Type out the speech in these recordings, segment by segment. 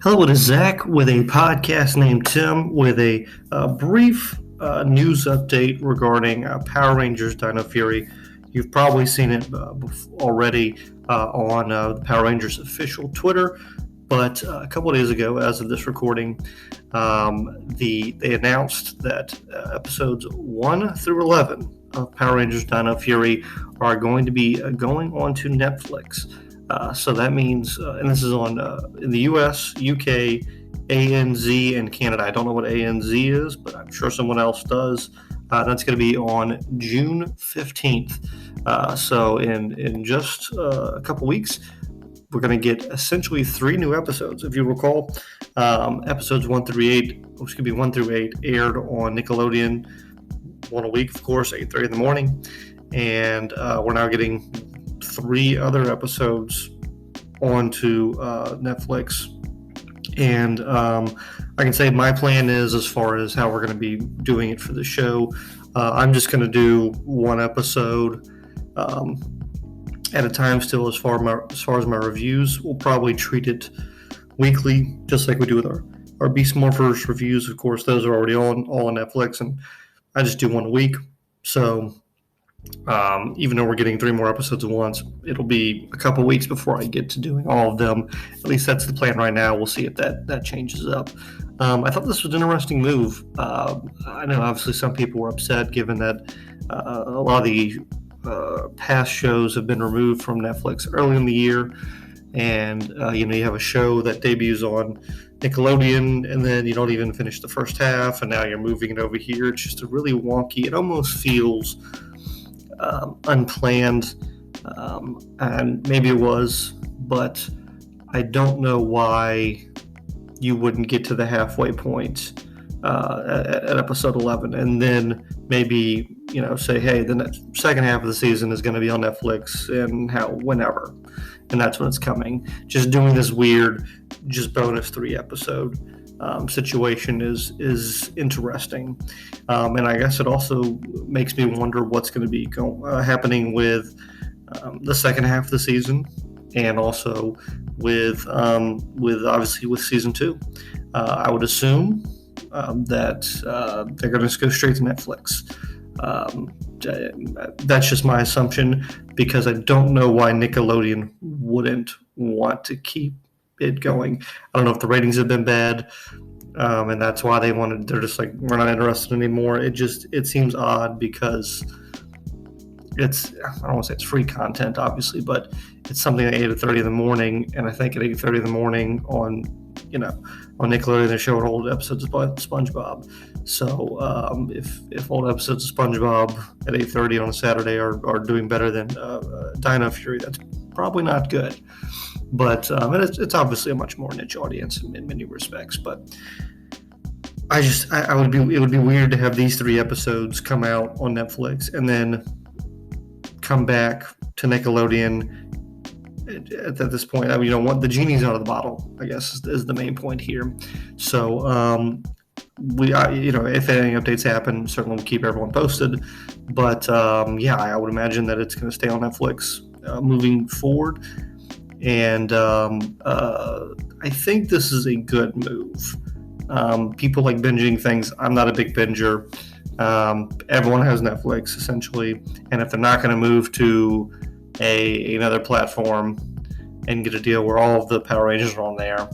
Hello, it is Zach with a podcast named Tim with a brief news update regarding Power Rangers Dino Fury. You've probably seen it already on the Power Rangers official Twitter, but a couple of days ago, as of this recording, they announced that episodes 1 through 11 of Power Rangers Dino Fury are going to be going on to Netflix. So that means, and this is on in the U.S., UK, ANZ, and Canada. I don't know what ANZ is, but I'm sure someone else does. That's going to be on June 15th. So in just a couple weeks, we're going to get essentially 3 new episodes. If you recall, episodes 1 through 8 aired on Nickelodeon, one a week, of course, 8:30 in the morning, and we're now getting 3 other episodes onto Netflix. And I can say my plan is, as far as how we're going to be doing it for the show, I'm just going to do 1 episode at a time still. As far as my reviews, we'll probably treat it weekly, just like we do with our Beast Morphers reviews. Of course, those are already all on Netflix, and I just do 1 a week. So even though we're getting 3 more episodes at once, it'll be a couple weeks before I get to doing all of them. At least that's the plan right now. We'll see if that changes up. I thought this was an interesting move. I know obviously some people were upset given that a lot of the past shows have been removed from Netflix early in the year. And, you have a show that debuts on Nickelodeon, and then you don't even finish the first half, and now you're moving it over here. It's just a really wonky, it almost feels unplanned, and maybe it was, but I don't know why you wouldn't get to the halfway point at episode 11 and then maybe say, hey, the second half of the season is going to be on Netflix and whenever, and that's when it's coming. Just doing this weird just bonus 3 episode situation is interesting, and I guess it also makes me wonder what's going to be happening with the second half of the season, and also with obviously with season 2. I would assume that they're going to go straight to Netflix. That's just my assumption, because I don't know why Nickelodeon wouldn't want to keep it going. I don't know if the ratings have been bad, and that's why they're just like, we're not interested anymore. It seems odd, because I don't want to say it's free content, obviously, but it's something at 8:30 in the morning, and I think at 8:30 in the morning on Nickelodeon they're showing old episodes of SpongeBob. So if old episodes of SpongeBob at 8:30 on a Saturday are doing better than Dino Fury, that's probably not good. But it's obviously a much more niche audience in many respects. But it would be weird to have these 3 episodes come out on Netflix and then come back to Nickelodeon at this point. I mean, the genie's out of the bottle, I guess, is the main point here. So if any updates happen, certainly we'll keep everyone posted. But I would imagine that it's going to stay on Netflix moving forward. And I think this is a good move. People like binging things. I'm not a big binger. Everyone has Netflix, essentially. And if they're not going to move to another platform and get a deal where all of the Power Rangers are on there,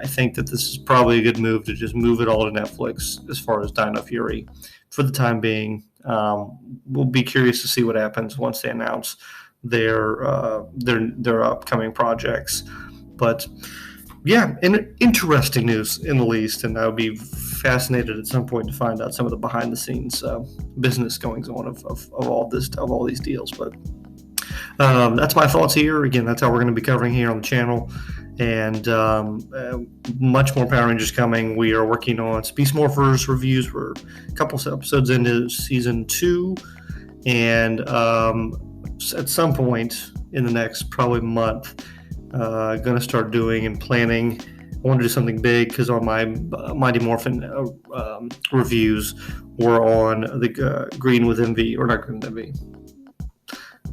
I think that this is probably a good move to just move it all to Netflix as far as Dino Fury for the time being. We'll be curious to see what happens once they announce their upcoming projects. But interesting news in the least, and I would be fascinated at some point to find out some of the behind the scenes business goings on of all these deals. But that's my thoughts here. Again, that's how we're going to be covering here on the channel, and much more Power Rangers coming. We are working on Beast Morphers reviews. We're a couple episodes into season 2, and at some point in the next probably month, going to start doing and planning. I want to do something big, because on my Mighty Morphin reviews, we're on the Green with Envy, or not Green with Envy.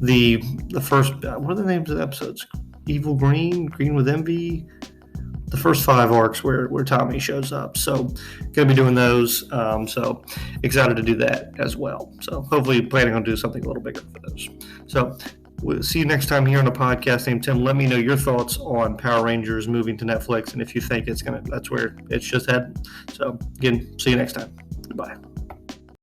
The first, what are the names of the episodes? Evil Green, Green with Envy, the first 5 arcs where Tommy shows up. So going to be doing those. So excited to do that as well. So hopefully planning on doing something a little bigger for those. So we'll see you next time here on a podcast named Tim. Let me know your thoughts on Power Rangers moving to Netflix and if you think that's where it's just heading. So again, see you next time. Goodbye.